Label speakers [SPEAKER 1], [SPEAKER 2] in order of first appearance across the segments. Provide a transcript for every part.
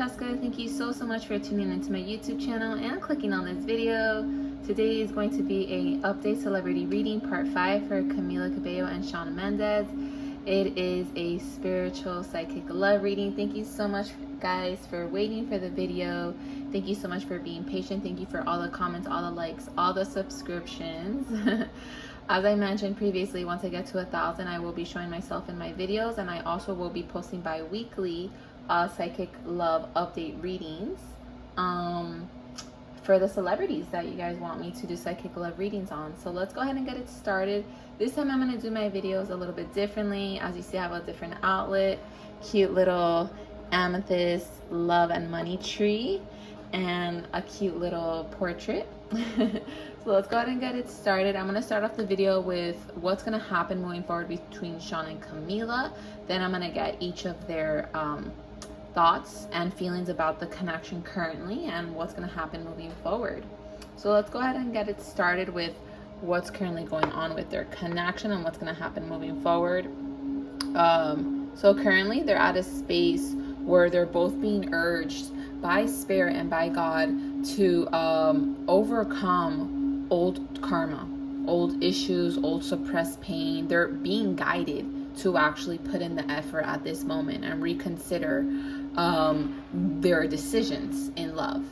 [SPEAKER 1] Francesca. Thank you so much for tuning into my YouTube channel and clicking on this video. Today is going to be a update celebrity reading part 5 for Camila, Cabello, and Shawn Mendes. It is a spiritual psychic love reading. Thank you so much, guys, for waiting for the video. Thank you so much for being patient. Thank you for all the comments, all the likes, all the subscriptions. As I mentioned previously, once I get to 1,000, I will be showing myself in my videos, and I also will be posting bi-weekly psychic love update readings for the celebrities that you guys want me to do psychic love readings on. So let's go ahead and get it started. This time I'm going to do my videos a little bit differently. As you see, I have a different outlet, cute little amethyst love and money tree, and a cute little portrait. So let's go ahead and get it started. I'm going to start off the video with what's going to happen moving forward between Shawn and Camila. Then I'm going to get each of their thoughts and feelings about the connection currently and what's going to happen moving forward. So let's go ahead and get it started with what's currently going on with their connection and what's going to happen moving forward. So currently they're at a space where they're both being urged by spirit and by God to overcome old karma, old issues, old suppressed pain. They're being guided to actually put in the effort at this moment and reconsider their decisions in love,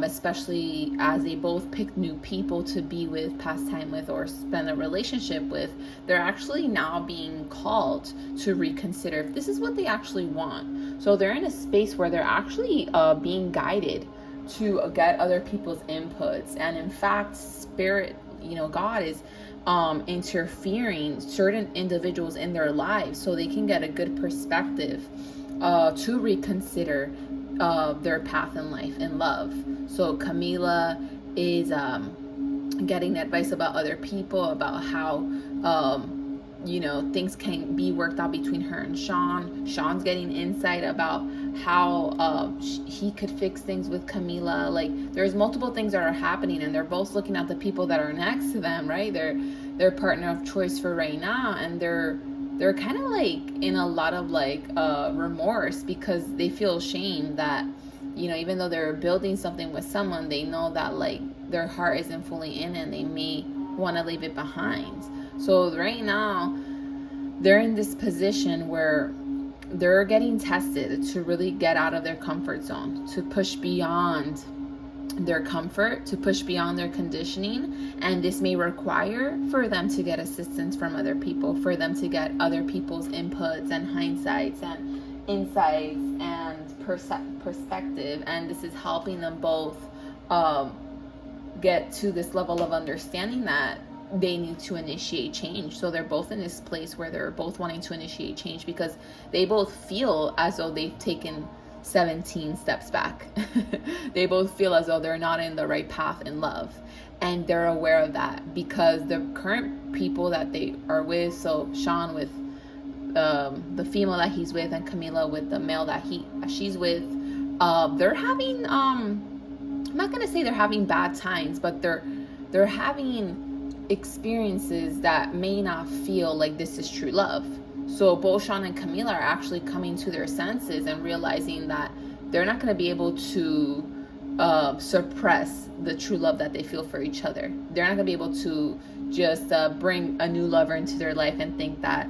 [SPEAKER 1] especially as they both pick new people to be with, pass time with, or spend a relationship with. They're actually now being called to reconsider if this is what they actually want. So they're in a space where they're actually being guided to get other people's inputs, and in fact, spirit, God is interfering certain individuals in their lives so they can get a good perspective to reconsider their path in life in love. So Camila is getting advice about other people, about how things can be worked out between her and Shawn. Shawn's getting insight about how he could fix things with Camila. Like, there's multiple things that are happening, and they're both looking at the people that are next to them, right? Their partner of choice for right now, and they're kind of like in a lot of remorse, because they feel shame that even though they're building something with someone, they know that their heart isn't fully in it, and they may want to leave it behind. So right now they're in this position where they're getting tested to really get out of their comfort zone, to push beyond their comfort, to push beyond their conditioning. And this may require for them to get assistance from other people, for them to get other people's inputs and hindsights and insights and perspective. And this is helping them both get to this level of understanding that they need to initiate change. So they're both in this place where they're both wanting to initiate change, because they both feel as though they've taken 17 steps back. They both feel as though they're not in the right path in love, and they're aware of that because the current people that they are with, so Shawn with the female that he's with, and Camila with the male that she's with, they're having I'm not gonna say they're having bad times, but they're having experiences that may not feel like this is true love. So both Shawn and Camila are actually coming to their senses and realizing that they're not going to be able to suppress the true love that they feel for each other. They're not going to be able to just bring a new lover into their life and think that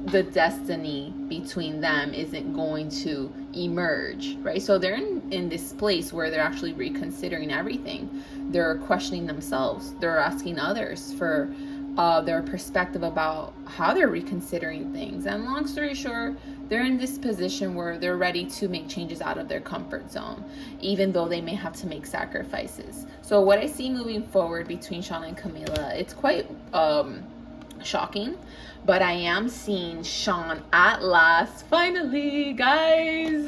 [SPEAKER 1] the destiny between them isn't going to emerge, right? So they're in this place where they're actually reconsidering everything. They're questioning themselves. They're asking others for their perspective about how they're reconsidering things. And long story short, they're in this position where they're ready to make changes out of their comfort zone, even though they may have to make sacrifices. So what I see moving forward between Shawn and Camila, it's quite shocking, but I am seeing Shawn at last, finally, guys.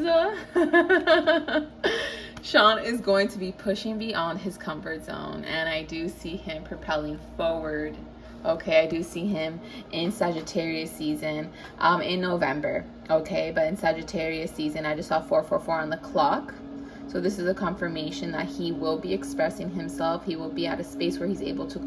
[SPEAKER 1] Shawn is going to be pushing beyond his comfort zone, and I do see him propelling forward. Okay, I do see him in Sagittarius season in November. Okay, but in Sagittarius season, I just saw 444 on the clock. So this is a confirmation that he will be expressing himself. He will be at a space where he's able to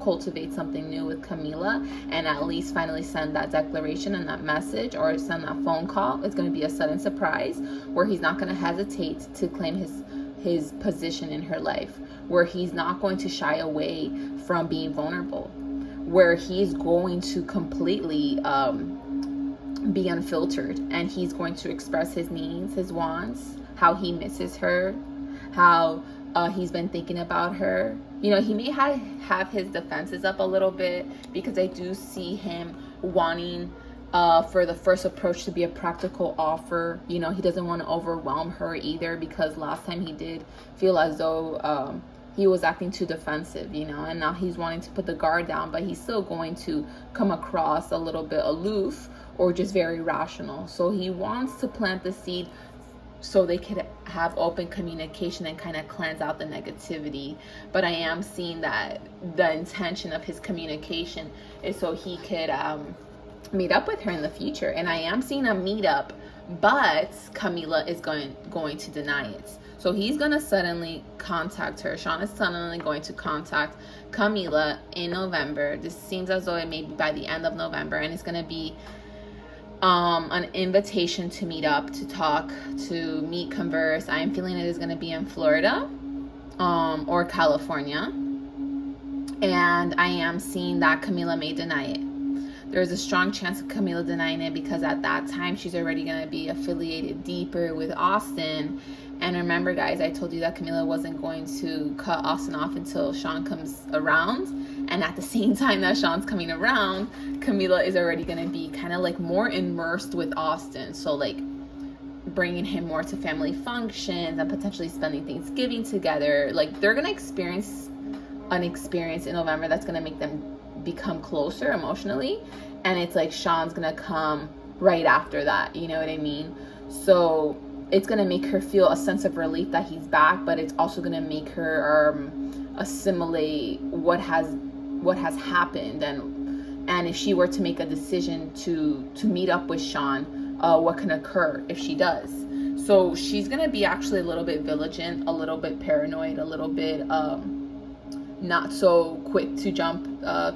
[SPEAKER 1] cultivate something new with Camila, and at least finally send that declaration and that message, or send that phone call. It's going to be a sudden surprise where he's not going to hesitate to claim his position in her life, where he's not going to shy away from being vulnerable, where he's going to completely be unfiltered, and he's going to express his needs, his wants, how he misses her, how he's been thinking about her. You know, he may have his defenses up a little bit, because I do see him wanting for the first approach to be a practical offer. You know, he doesn't want to overwhelm her either, because last time he did feel as though he was acting too defensive, you know, and now he's wanting to put the guard down, but he's still going to come across a little bit aloof or just very rational. So he wants to plant the seed so they could have open communication and kind of cleanse out the negativity. But I am seeing that the intention of his communication is so he could meet up with her in the future. And I am seeing a meetup, but Camila is going to deny it. So he's going to suddenly contact her. Shawn is suddenly going to contact Camila in November. This seems as though it may be by the end of November, and it's going to be an invitation to meet up, to talk, to meet, converse. I am feeling it is going to be in Florida or California. And I am seeing that Camila may deny it. There's a strong chance of Camila denying it, because at that time she's already going to be affiliated deeper with Austin. And remember, guys, I told you that Camila wasn't going to cut Austin off until Shawn comes around. And at the same time that Shawn's coming around, Camila is already going to be kind of like more immersed with Austin. So like bringing him more to family functions and potentially spending Thanksgiving together. Like they're going to experience an experience in November that's going to make them become closer emotionally. And it's like Shawn's going to come right after that. You know what I mean? So it's going to make her feel a sense of relief that he's back, but it's also going to make her assimilate what has happened, and if she were to make a decision to meet up with Shawn, what can occur if she does. So she's going to be actually a little bit vigilant, a little bit paranoid, a little bit not so quick to jump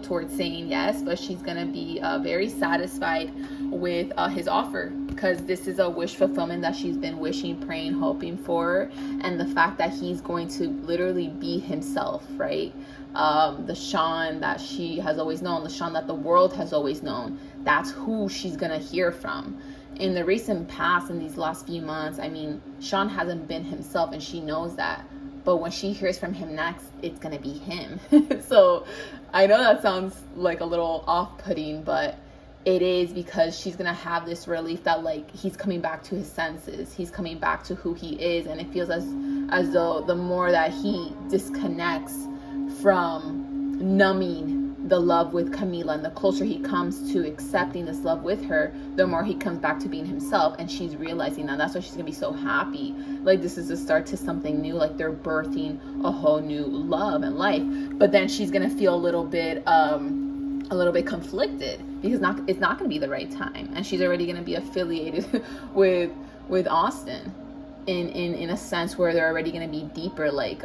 [SPEAKER 1] towards saying yes, but she's going to be very satisfied with his offer, because this is a wish fulfillment that she's been wishing, praying, hoping for. And the fact that he's going to literally be himself, right? The Shawn that she has always known, the Shawn that the world has always known, that's who she's going to hear from. In the recent past, in these last few months, I mean, Shawn hasn't been himself, and she knows that. But when she hears from him next, it's going to be him. So I know that sounds like a little off-putting, but it is, because she's going to have this relief that like he's coming back to his senses. He's coming back to who he is. And it feels as though the more that he disconnects from numbing the love with Camila, and the closer he comes to accepting this love with her, the more he comes back to being himself. And she's realizing that. That's why she's gonna be so happy. Like this is the start to something new, like they're birthing a whole new love and life. But then she's gonna feel a little bit conflicted, because it's not gonna be the right time, and she's already gonna be affiliated with Austin in a sense where they're already gonna be deeper, like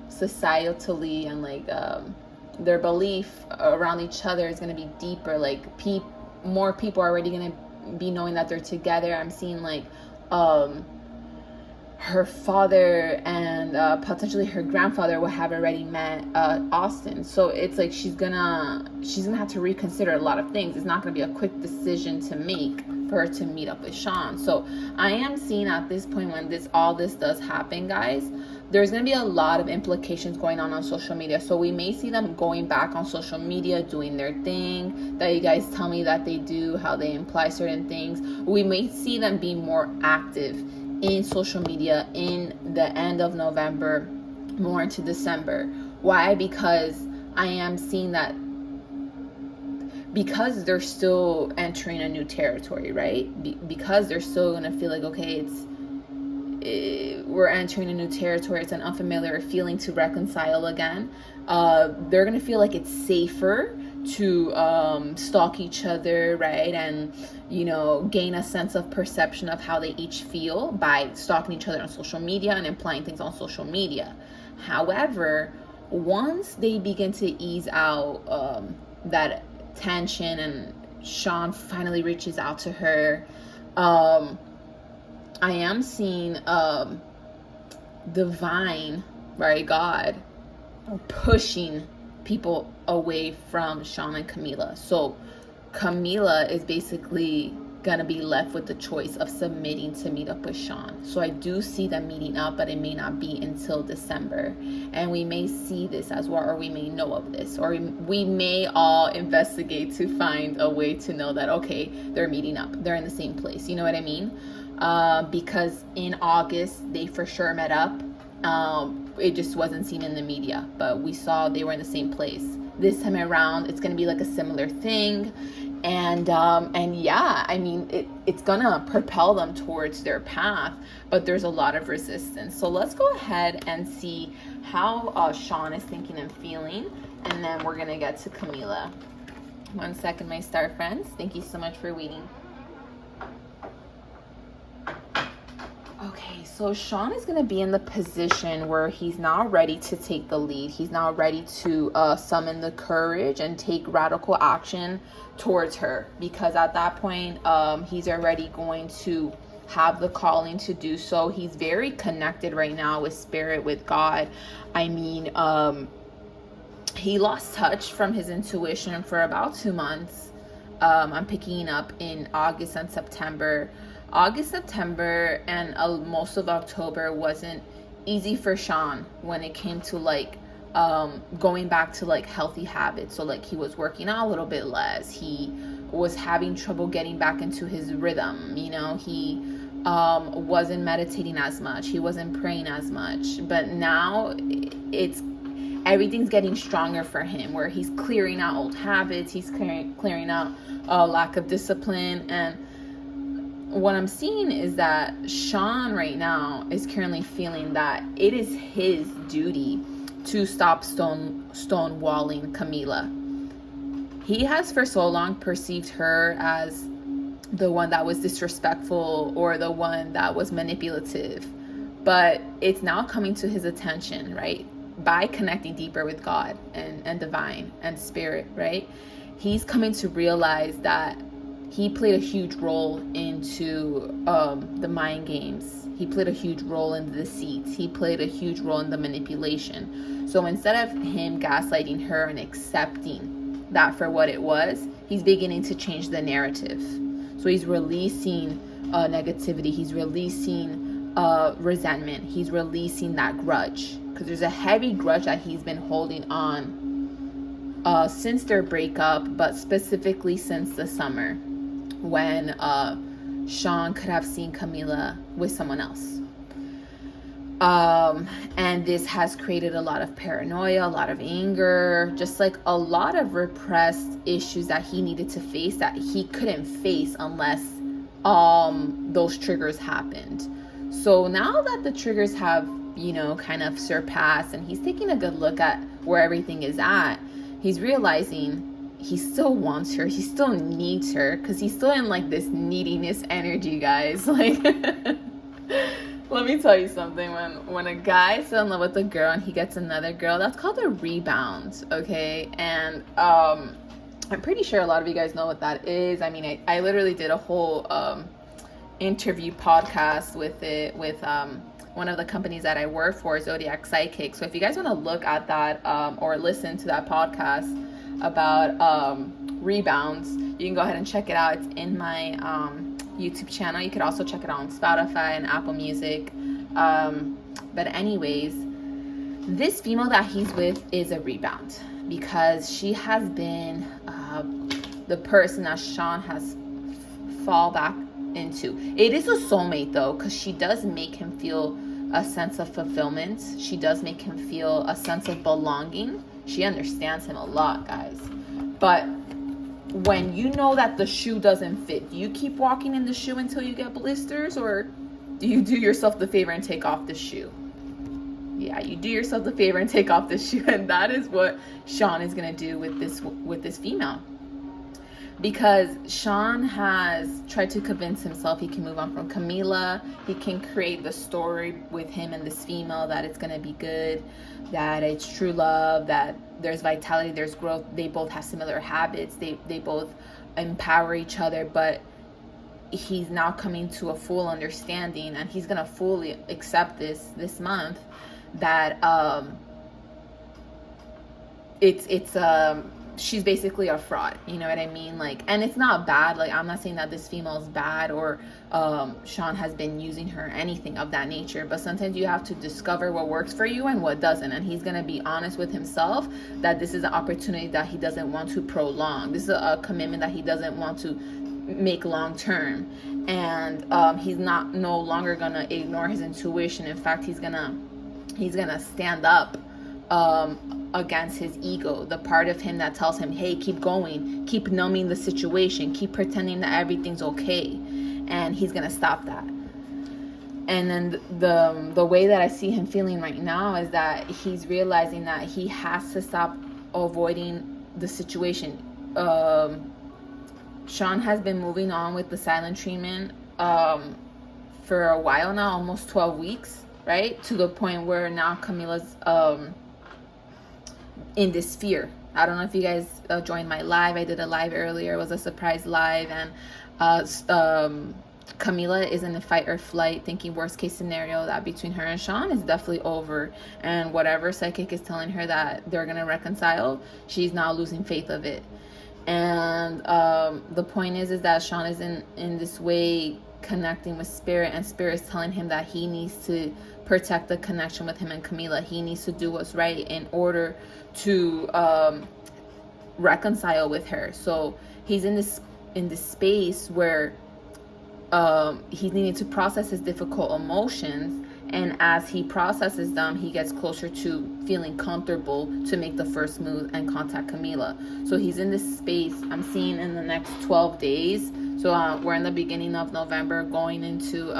[SPEAKER 1] societally, and like their belief around each other is going to be deeper. Like more people are already going to be knowing that they're together. I'm seeing like her father and potentially her grandfather will have already met Austin. So it's like she's gonna have to reconsider a lot of things. It's not gonna be a quick decision to make for her to meet up with Shawn. So I am seeing at this point, when all this does happen, guys, there's going to be a lot of implications going on social media. So we may see them going back on social media, doing their thing that you guys tell me that they do, how they imply certain things. We may see them be more active in social media in the end of November, more into December. Why? Because I am seeing that because they're still entering a new territory, right? Because they're still going to feel like, okay, we're entering a new territory. It's an unfamiliar feeling to reconcile again. They're going to feel like it's safer to stalk each other, right? And, you know, gain a sense of perception of how they each feel by stalking each other on social media and implying things on social media. However, once they begin to ease out that tension and Shawn finally reaches out to her, I am seeing divine, right, God, pushing people away from Shawn and Camila. So Camila is basically gonna be left with the choice of submitting to meet up with Shawn. So I do see them meeting up, but it may not be until December. And we may see this as well, or we may know of this, or we may all investigate to find a way to know that, okay, they're meeting up, they're in the same place. You know what I mean? Because in August, they for sure met up. It just wasn't seen in the media, but we saw they were in the same place. This time around, it's gonna be like a similar thing. And yeah, I mean, it's gonna propel them towards their path, but there's a lot of resistance. So let's go ahead and see how Shawn is thinking and feeling, and then we're gonna get to Camila. 1 second, my star friends. Thank you so much for waiting. Okay, so Shawn is going to be in the position where he's now ready to take the lead. He's now ready to summon the courage and take radical action towards her, because at that point, he's already going to have the calling to do so. He's very connected right now with spirit, with God. I mean, he lost touch from his intuition for about 2 months. I'm picking up in August and September. September, and most of October wasn't easy for Shawn when it came to like going back to like healthy habits. So like he was working out a little bit less. He was having trouble getting back into his rhythm. You know, he wasn't meditating as much. He wasn't praying as much. But now everything's getting stronger for him, where he's clearing out old habits. He's clearing out lack of discipline. And what I'm seeing is that Shawn right now is currently feeling that it is his duty to stop stonewalling Camila. He has for so long perceived her as the one that was disrespectful or the one that was manipulative. But it's now coming to his attention, right? By connecting deeper with God and divine and spirit, right? He's coming to realize that he played a huge role into the mind games. He played a huge role in the deceit. He played a huge role in the manipulation. So instead of him gaslighting her and accepting that for what it was, he's beginning to change the narrative. So he's releasing negativity. He's releasing resentment. He's releasing that grudge. Because there's a heavy grudge that he's been holding on since their breakup, but specifically since the summer, when Shawn could have seen Camila with someone else. And this has created a lot of paranoia, a lot of anger, just like a lot of repressed issues that he needed to face that he couldn't face unless those triggers happened. So now that the triggers have, you know, kind of surpassed, and he's taking a good look at where everything is at, he's realizing he still wants her. He still needs her, because he's still in like this neediness energy, guys. Like, let me tell you something. When a guy's in love with a girl and he gets another girl, that's called a rebound, okay? And I'm pretty sure a lot of you guys know what that is. I mean, I literally did a whole interview podcast with one of the companies that I work for, Zodiac Psychic. So if you guys want to look at that or listen to that podcast about rebounds, you can go ahead and check it out. It's in my YouTube channel. You could also check it out on Spotify and Apple Music. But anyways, this female that he's with is a rebound, because she has been the person that Shawn has fall back into. It is a soulmate though, because she does make him feel a sense of fulfillment. She does make him feel a sense of belonging. She understands him a lot, guys. But when you know that the shoe doesn't fit, do you keep walking in the shoe until you get blisters, or do you do yourself the favor and take off the shoe? Yeah, you do yourself the favor and take off this shoe. And that is what Shawn is going to do with this female. Because Shawn has tried to convince himself he can move on from Camila. He can create the story with him and this female that it's going to be good, that it's true love, that there's vitality, there's growth. They both have similar habits. They both empower each other. But he's now coming to a full understanding, and he's going to fully accept this month that she's basically a fraud, you know what I mean? Like, and it's not bad. Like, I'm not saying that this female is bad or Shawn has been using her, anything of that nature. But sometimes you have to discover what works for you and what doesn't. And he's gonna be honest with himself that this is an opportunity that he doesn't want to prolong. This is a commitment that he doesn't want to make long term. And he's no longer gonna ignore his intuition. In fact, he's gonna stand up against his ego, the part of him that tells him, hey, keep going, keep numbing the situation, keep pretending that everything's okay. And he's gonna stop that. And then the way that I see him feeling right now is that he's realizing that he has to stop avoiding the situation. Shawn has been moving on with the silent treatment for a while now, almost 12 weeks, right? To the point where now Camila's in this fear. I don't know if you guys joined my live. I did a live earlier. It was a surprise live, and Camila is in a fight or flight, thinking worst case scenario that between her and Shawn is definitely over, and whatever psychic is telling her that they're gonna reconcile, she's now losing faith of it. And the point is that Shawn is in this way connecting with spirit, and spirit is telling him that he needs to protect the connection with him and Camila. He needs to do what's right in order to reconcile with her. So he's in this space where he's needing to process his difficult emotions, and as he processes them, he gets closer to feeling comfortable to make the first move and contact Camila. So he's in this space, I'm seeing, in the next 12 days. So we're in the beginning of November, going into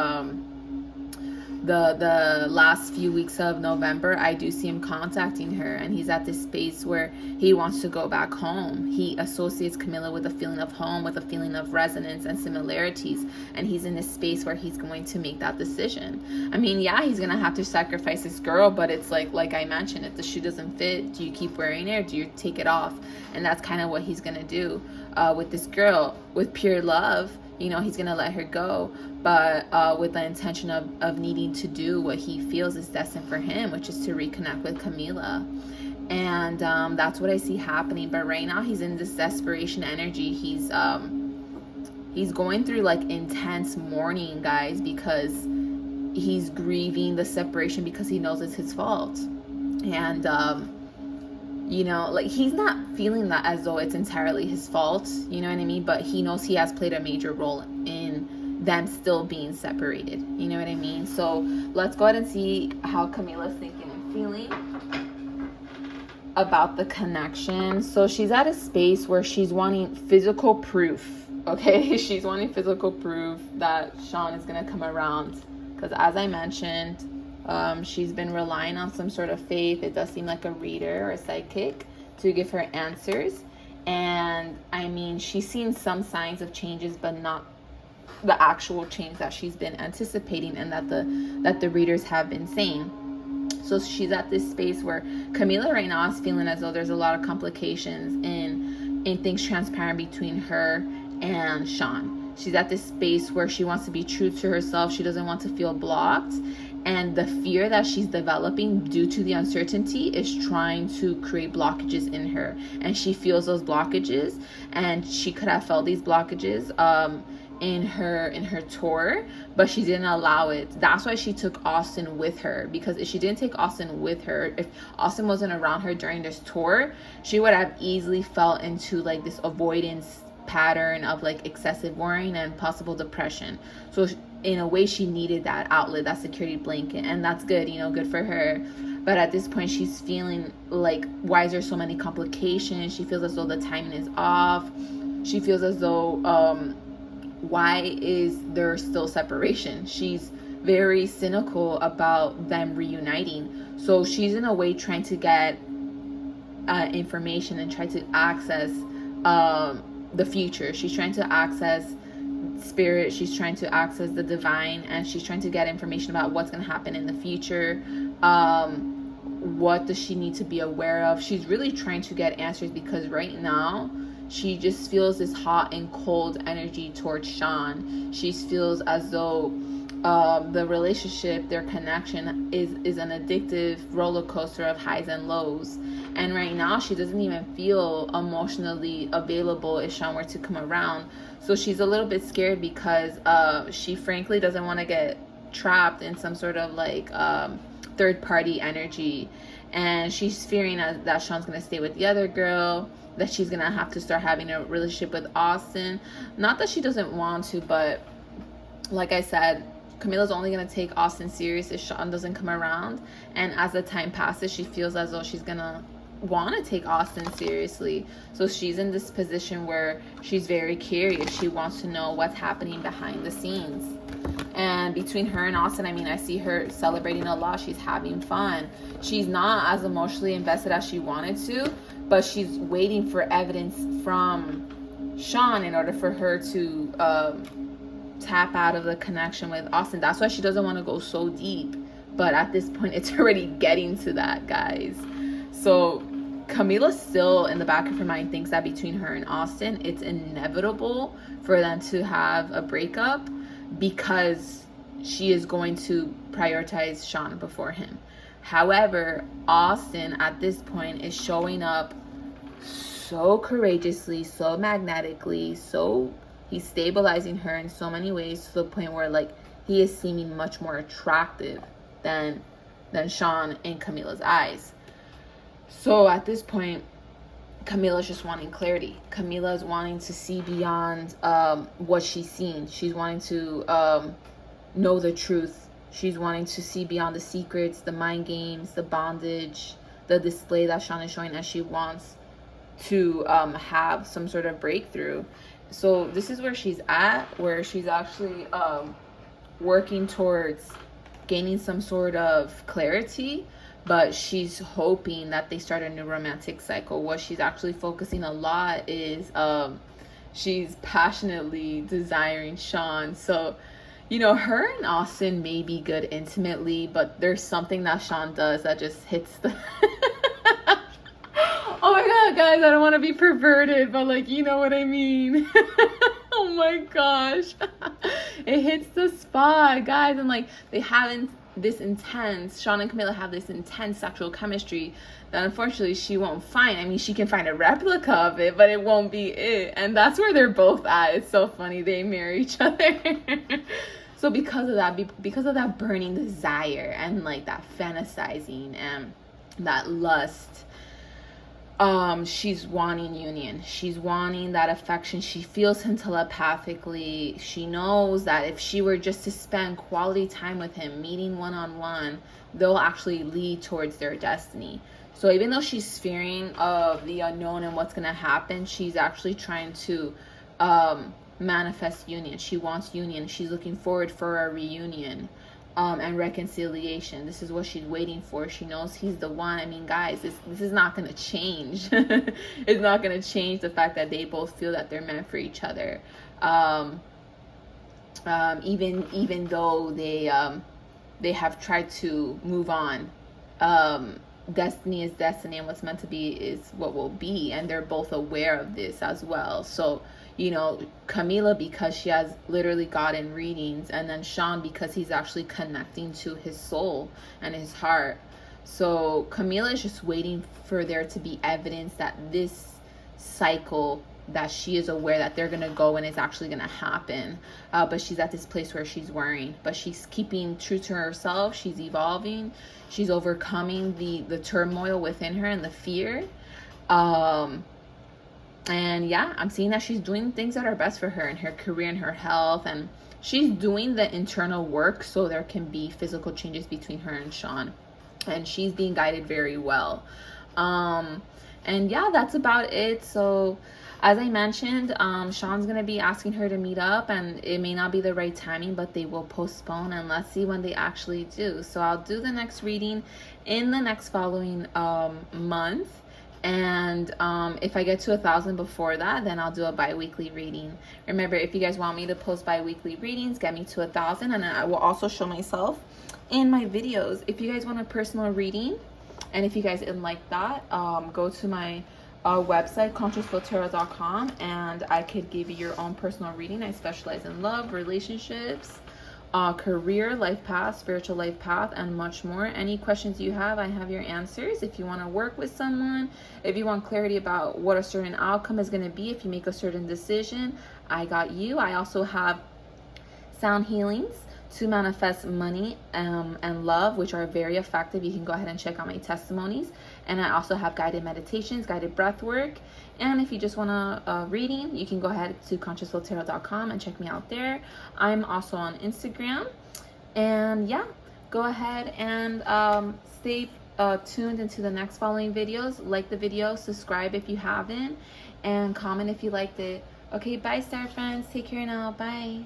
[SPEAKER 1] the last few weeks of November. I do see him contacting her, and he's at this space where he wants to go back home. He associates Camila with a feeling of home, with a feeling of resonance and similarities, and he's in this space where he's going to make that decision. I mean, yeah, he's gonna have to sacrifice his girl, but it's like I mentioned, if the shoe doesn't fit, do you keep wearing it or do you take it off? And that's kind of what he's gonna do with this girl. With pure love, you know, he's gonna let her go, but with the intention of needing to do what he feels is destined for him, which is to reconnect with Camila. And that's what I see happening. But right now he's in this desperation energy. He's going through like intense mourning, guys, because he's grieving the separation because he knows it's his fault. And you know, like, he's not feeling that as though it's entirely his fault, you know what I mean? But he knows he has played a major role in them still being separated, you know what I mean? So let's go ahead and see how Camila's thinking and feeling about the connection. So she's at a space where she's wanting physical proof, okay? She's wanting physical proof that Shawn is gonna come around, because as I mentioned, she's been relying on some sort of faith. It does seem like a reader or a psychic to give her answers. And I mean, she's seen some signs of changes, but not the actual change that she's been anticipating and that the readers have been saying. So she's at this space where Camila right now is feeling as though there's a lot of complications in things transparent between her and Shawn. She's at this space where she wants to be true to herself. She doesn't want to feel blocked. And the fear that she's developing due to the uncertainty is trying to create blockages in her. And she feels those blockages, and she could have felt these blockages in her tour, but she didn't allow it. That's why she took Austin with her, because if she didn't take Austin with her, if Austin wasn't around her during this tour, she would have easily fell into like this avoidance pattern of like excessive worrying and possible depression. So in a way, she needed that outlet, that security blanket, and that's good, you know, good for her. But at this point, she's feeling like, why is there so many complications? She feels as though the timing is off. She feels as though why is there still separation? She's very cynical about them reuniting. So she's in a way trying to get information and try to access the future. She's trying to access spirit, she's trying to access the divine, and she's trying to get information about what's going to happen in the future. What does she need to be aware of? She's really trying to get answers, because right now she just feels this hot and cold energy towards Shawn. She feels as though the relationship, their connection is an addictive roller coaster of highs and lows. And right now she doesn't even feel emotionally available if Shawn were to come around. So she's a little bit scared, because she frankly doesn't want to get trapped in some sort of like third party energy. And she's fearing that Shawn's going to stay with the other girl, that she's going to have to start having a relationship with Austin. Not that she doesn't want to, but like I said, Camila's only going to take Austin serious if Shawn doesn't come around. And as the time passes, she feels as though she's going to want to take Austin seriously. So she's in this position where she's very curious. She wants to know what's happening behind the scenes. And between her and Austin, I mean, I see her celebrating a lot. She's having fun. She's not as emotionally invested as she wanted to, but she's waiting for evidence from Shawn in order for her to tap out of the connection with Austin. That's why she doesn't want to go so deep. But at this point, it's already getting to that, guys. So Camila still in the back of her mind thinks that between her and Austin, it's inevitable for them to have a breakup, because she is going to prioritize Shawn before him. However, Austin at this point is showing up so courageously, so magnetically, so he's stabilizing her in so many ways, to the point where like he is seeming much more attractive than Shawn in Camila's eyes. So at this point, Camila's just wanting clarity. Camila's wanting to see beyond what she's seen. She's wanting to know the truth. She's wanting to see beyond the secrets, the mind games, the bondage, the display that Shawn is showing, as she wants to have some sort of breakthrough. So this is where she's at, where she's actually working towards gaining some sort of clarity. But she's hoping that they start a new romantic cycle. What she's actually focusing a lot is she's passionately desiring Shawn. So, you know, her and Austin may be good intimately, but there's something that Shawn does that just hits the... Oh my god, guys, I don't want to be perverted, but like, you know what I mean. Oh my gosh. It hits the spot, guys. And like, they haven't... this intense, Shawn and Camila have this intense sexual chemistry that unfortunately she won't find. I mean, she can find a replica of it, but it won't be it. And that's where they're both at. It's so funny. They marry each other. So because of that burning desire and like that fantasizing and that lust, she's wanting union. She's wanting that affection. She feels him telepathically. She knows that if she were just to spend quality time with him, meeting one-on-one, they'll actually lead towards their destiny. So even though she's fearing of the unknown and what's going to happen, she's actually trying to manifest union. She wants union. She's looking forward for a reunion. And reconciliation. This is what she's waiting for. She knows he's the one. I mean, guys, this is not going to change. It's not going to change the fact that they both feel that they're meant for each other. Even though they have tried to move on. Destiny is destiny, and what's meant to be is what will be. And they're both aware of this as well. So, you know, Camila, because she has literally gotten readings, and then Shawn, because he's actually connecting to his soul and his heart. So Camila is just waiting for there to be evidence that this cycle, that she is aware that they're going to go and it's actually going to happen. But she's at this place where she's worrying, but she's keeping true to herself. She's evolving. She's overcoming the turmoil within her and the fear. And yeah, I'm seeing that she's doing things that are best for her in her career and her health. And she's doing the internal work so there can be physical changes between her and Shawn. And she's being guided very well. And yeah, that's about it. So As I mentioned, Shawn's gonna be asking her to meet up, and it may not be the right timing, but they will postpone, and let's see when they actually do. So I'll do the next reading in the next following month, and if I get to 1,000 before that, then I'll do a bi-weekly reading. Remember, if you guys want me to post bi-weekly readings, get me to 1,000, and I will also show myself in my videos. If you guys want a personal reading, and if you guys didn't like that, go to my website, consciousful.com, and I could give you your own personal reading. I specialize in love, relationships, career, life path, spiritual life path, and much more. Any questions you have, I have your answers. If you want to work with someone, if you want clarity about what a certain outcome is going to be, if you make a certain decision, I got you. I also have sound healings to manifest money and love, which are very effective. You can go ahead and check out my testimonies. And I also have guided meditations, guided breath work. And if you just want a reading, you can go ahead to consciousful.com and check me out there. I'm also on Instagram. And yeah, go ahead and stay tuned into the next following videos. Like the video, subscribe if you haven't, and comment if you liked it. Okay, bye, star friends. Take care now. Bye.